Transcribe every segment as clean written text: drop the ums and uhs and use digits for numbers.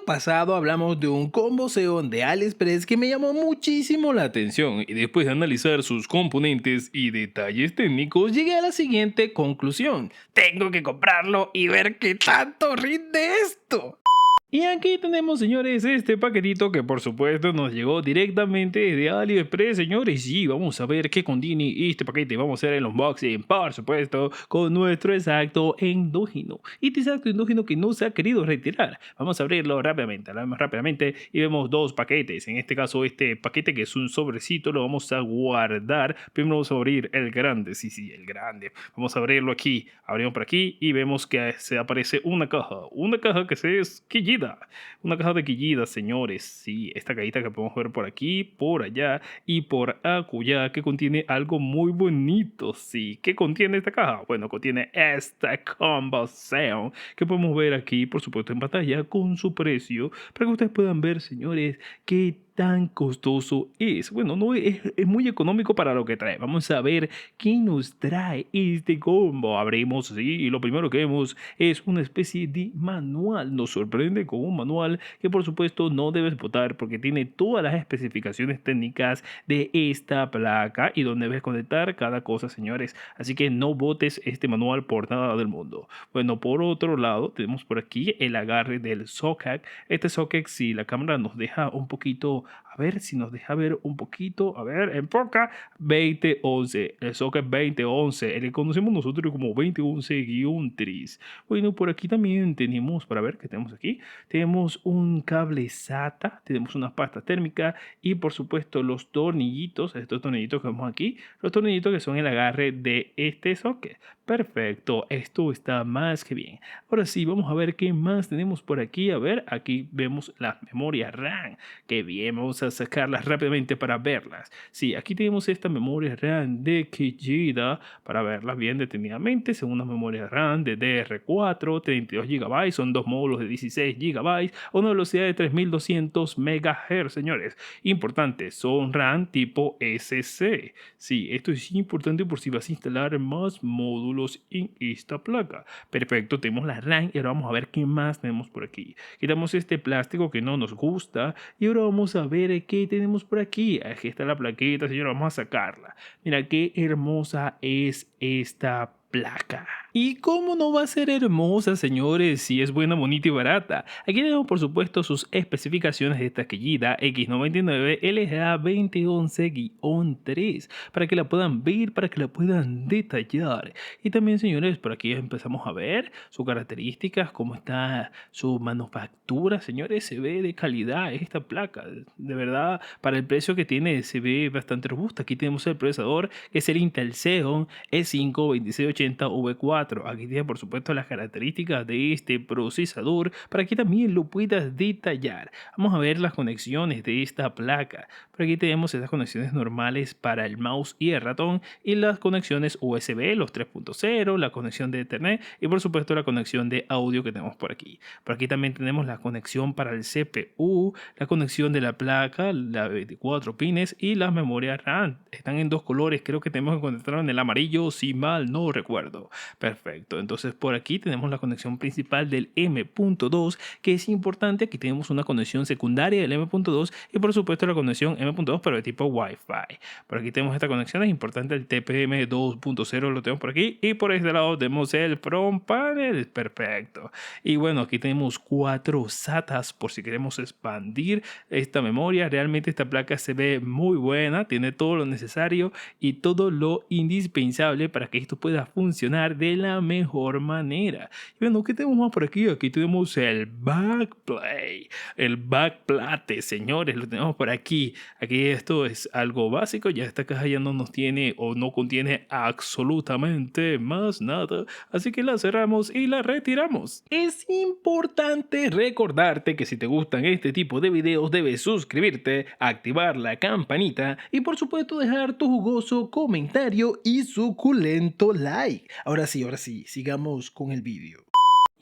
pasado hablamos de un combo Xeon de AliExpress que me llamó muchísimo la atención y después de analizar sus componentes y detalles técnicos llegué a la siguiente conclusión. Tengo que comprarlo y ver qué tanto rinde esto. Y aquí tenemos, señores, este paquetito que por supuesto nos llegó directamente de AliExpress, señores. Y vamos a ver qué contiene este paquete. Vamos a hacer el unboxing, por supuesto, con nuestro exacto endógeno. Este exacto endógeno que no se ha querido retirar. Vamos a abrirlo rápidamente y vemos dos paquetes. En este caso, este paquete que es un sobrecito lo vamos a guardar. Primero vamos a abrir el grande, sí, el grande. Vamos a abrirlo aquí. Abrimos por aquí y vemos que se aparece una caja que se es quillida. Una caja de quillida, señores. Sí, esta cajita que podemos ver por aquí, por allá y por acullá, que contiene algo muy bonito. Sí, ¿qué contiene esta caja? Bueno, contiene esta combo Xeon que podemos ver aquí, por supuesto, en pantalla con su precio, para que ustedes puedan ver, señores, qué tan costoso es. Bueno, no es muy económico para lo que trae. Vamos a ver qué nos trae este combo. Abrimos así y lo primero que vemos es una especie de manual. Nos sorprende con un manual que por supuesto no debes botar porque tiene todas las especificaciones técnicas de esta placa y donde debes conectar cada cosa, señores. Así que no botes este manual por nada del mundo. Bueno, por otro lado tenemos por aquí el agarre del socket. Este socket, si la cámara nos deja un poquito, a ver si nos deja ver un poquito, a ver, enfoca, 2011, el socket 2011, el que conocemos nosotros como 2011-3. Bueno, por aquí también tenemos, para ver qué tenemos aquí, tenemos un cable SATA, tenemos una pasta térmica y por supuesto los tornillitos, estos tornillitos que vemos aquí, los tornillitos que son el agarre de este socket. Perfecto, esto está más que bien. Ahora sí, vamos a ver qué más tenemos por aquí. A ver, aquí vemos las memorias RAM. Qué bien, vamos a sacarlas rápidamente para verlas. Sí, aquí tenemos esta memoria RAM de Killida para verlas bien detenidamente. Según las memorias RAM de DR4, 32 GB, son dos módulos de 16 GB, a una velocidad de 3200 MHz, señores. Importante, son RAM tipo SC. Sí, esto es importante por si vas a instalar más módulos en esta placa. Perfecto, tenemos la RAM y ahora vamos a ver qué más tenemos por aquí. Quitamos este plástico que no nos gusta y ahora vamos a ver qué tenemos por aquí. Aquí está la plaquita, señora, vamos a sacarla. Mira qué hermosa es esta placa. ¿Y cómo no va a ser hermosa, señores, si es buena, bonita y barata? Aquí tenemos, por supuesto, sus especificaciones de esta quillida X99 LGA 2011-3 para que la puedan ver, para que la puedan detallar. Y también, señores, por aquí empezamos a ver sus características, cómo está su manufactura, señores, se ve de calidad esta placa. De verdad, para el precio que tiene, se ve bastante robusta. Aquí tenemos el procesador, que es el Intel Xeon E5-2680V4. Aquí tiene por supuesto las características de este procesador para que también lo puedas detallar. Vamos a ver las conexiones de esta placa. Por aquí tenemos estas conexiones normales para el mouse y el ratón y las conexiones USB, los 3.0, la conexión de Ethernet y por supuesto la conexión de audio que tenemos por aquí. Por aquí también tenemos la conexión para el CPU, la conexión de la placa, la 24 pines y las memorias RAM. Están en dos colores, creo que tenemos que conectarlo en el amarillo si mal no recuerdo. Perfecto, entonces por aquí tenemos la conexión principal del M.2 que es importante. Aquí tenemos una conexión secundaria del M.2 y por supuesto la conexión M.2 pero de tipo Wi-Fi. Por aquí tenemos esta conexión, es importante el TPM 2.0, lo tenemos por aquí y por este lado tenemos el front panel. Perfecto. Y bueno, aquí tenemos 4 SATAs por si queremos expandir esta memoria. Realmente esta placa se ve muy buena, tiene todo lo necesario y todo lo indispensable para que esto pueda funcionar de la mejor manera. Y bueno, ¿qué tenemos más por aquí? Aquí tenemos el backplate, el backplate, señores, lo tenemos por aquí. Aquí esto es algo básico, ya esta caja ya no nos tiene o no contiene absolutamente más nada, así que la cerramos y la retiramos. Es importante recordarte que si te gustan este tipo de videos debes suscribirte, activar la campanita y por supuesto dejar tu jugoso comentario y suculento like. Ahora sí, sigamos con el vídeo.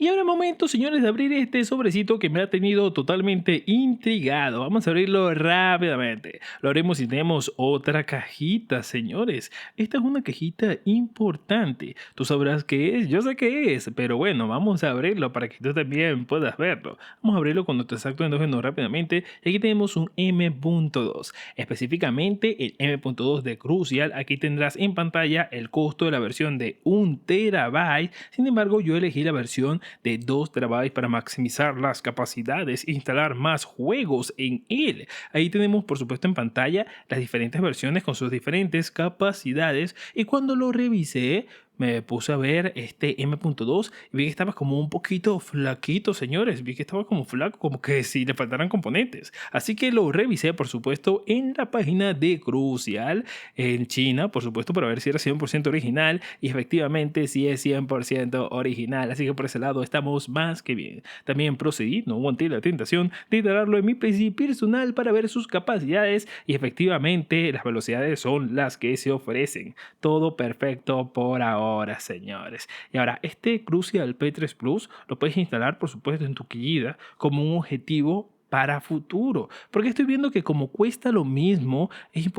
Y ahora es momento, señores, de abrir este sobrecito que me ha tenido totalmente intrigado. Vamos a abrirlo rápidamente. Lo haremos y tenemos otra cajita, señores. Esta es una cajita importante. Tú sabrás qué es, yo sé qué es, pero bueno, vamos a abrirlo para que tú también puedas verlo. Vamos a abrirlo con nuestro exacto endógeno rápidamente. Y aquí tenemos un M.2. Específicamente el M.2 de Crucial. Aquí tendrás en pantalla el costo de la versión de 1 TB. Sin embargo, yo elegí la versión de 2 TB para maximizar las capacidades e instalar más juegos en él. Ahí tenemos por supuesto en pantalla las diferentes versiones con sus diferentes capacidades, y cuando lo revisé me puse a ver este M.2 y vi que estaba como un poquito flaquito, señores. Vi que estaba como flaco, como que si le faltaran componentes. Así que lo revisé, por supuesto, en la página de Crucial, en China, por supuesto, para ver si era 100% original. Y efectivamente sí es 100% original. Así que por ese lado estamos más que bien. También procedí, no aguanté la tentación de instalarlo en mi PC personal para ver sus capacidades. Y efectivamente las velocidades son las que se ofrecen. Todo perfecto por ahora, señores. Y ahora, este Crucial P3 Plus lo puedes instalar, por supuesto, en tu Killida como un objetivo para futuro, porque estoy viendo que como cuesta lo mismo, es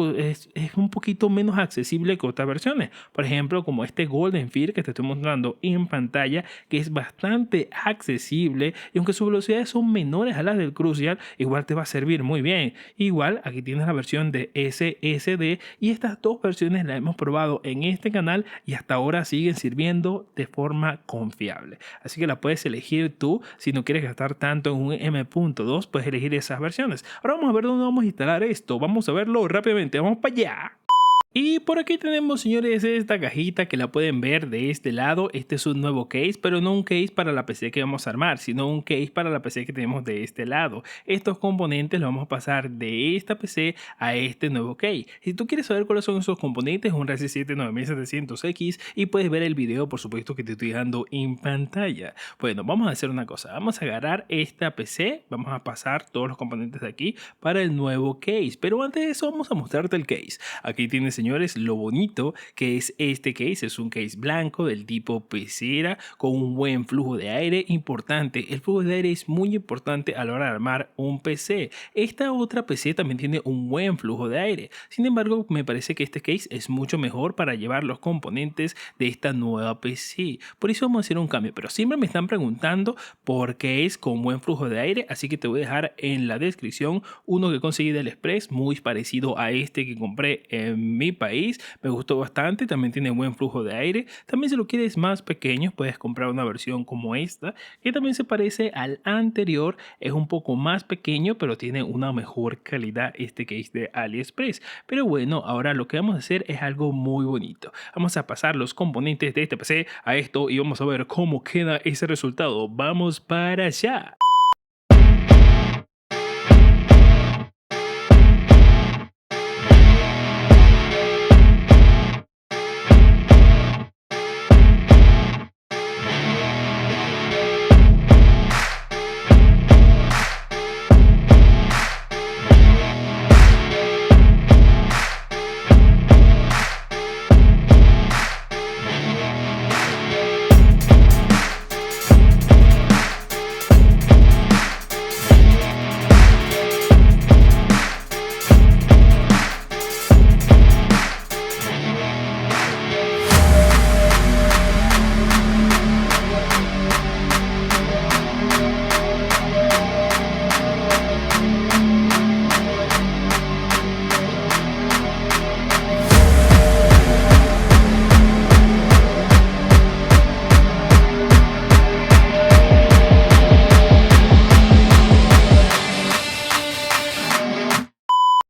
un poquito menos accesible que otras versiones. Por ejemplo, como este Golden Fear que te estoy mostrando en pantalla, que es bastante accesible, y aunque sus velocidades son menores a las del Crucial, igual te va a servir muy bien. Igual aquí tienes la versión de SSD, y estas dos versiones las hemos probado en este canal y hasta ahora siguen sirviendo de forma confiable. Así que la puedes elegir tú. Si no quieres gastar tanto en un M.2, puedes elegir esas versiones. Ahora vamos a ver dónde vamos a instalar esto. Vamos a verlo rápidamente. Vamos para allá. Y por aquí tenemos, señores, esta cajita que la pueden ver de este lado. Este es un nuevo case, pero no un case para la PC que vamos a armar, sino un case para la PC que tenemos de este lado. Estos componentes los vamos a pasar de esta PC a este nuevo case. Si tú quieres saber cuáles son esos componentes, un Ryzen 7 9700X, y puedes ver el video, por supuesto, que te estoy dando en pantalla. Bueno, vamos a hacer una cosa. Vamos a agarrar esta PC, vamos a pasar todos los componentes de aquí para el nuevo case. Pero antes de eso, vamos a mostrarte el case. Aquí tienes, señores, lo bonito que es este case. Es un case blanco del tipo pecera con un buen flujo de aire. Importante, el flujo de aire es muy importante a la hora de armar un PC. Esta otra PC también tiene un buen flujo de aire. Sin embargo, me parece que este case es mucho mejor para llevar los componentes de esta nueva PC. Por eso vamos a hacer un cambio, pero siempre me están preguntando por qué es con buen flujo de aire, así que te voy a dejar en la descripción uno que conseguí del Express, muy parecido a este que compré en mi país. Me gustó bastante, también tiene buen flujo de aire. También, si lo quieres más pequeño, puedes comprar una versión como esta, que también se parece al anterior. Es un poco más pequeño, pero tiene una mejor calidad este case de AliExpress. Pero bueno, ahora lo que vamos a hacer es algo muy bonito. Vamos a pasar los componentes de este PC a esto y vamos a ver cómo queda ese resultado. Vamos para allá.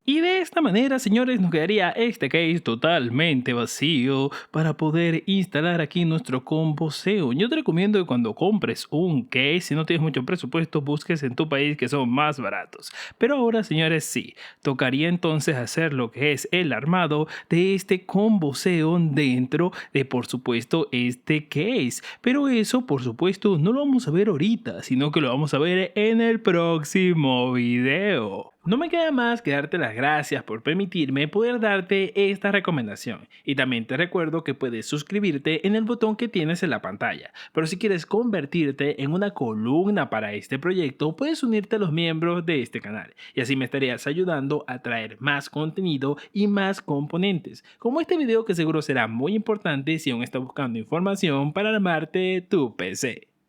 Y de esta manera, señores, nos quedaría este case totalmente vacío para poder instalar aquí nuestro combo Xeon. Yo te recomiendo que cuando compres un case, si no tienes mucho presupuesto, busques en tu país que son más baratos. Pero ahora, señores, sí, tocaría entonces hacer lo que es el armado de este combo Xeon dentro de, por supuesto, este case. Pero eso, por supuesto, no lo vamos a ver ahorita, sino que lo vamos a ver en el próximo video. No me queda más que darte las gracias por permitirme poder darte esta recomendación. Y también te recuerdo que puedes suscribirte en el botón que tienes en la pantalla. Pero si quieres convertirte en una columna para este proyecto, puedes unirte a los miembros de este canal. Y así me estarías ayudando a traer más contenido y más componentes. Como este video que seguro será muy importante si aún estás buscando información para armarte tu PC.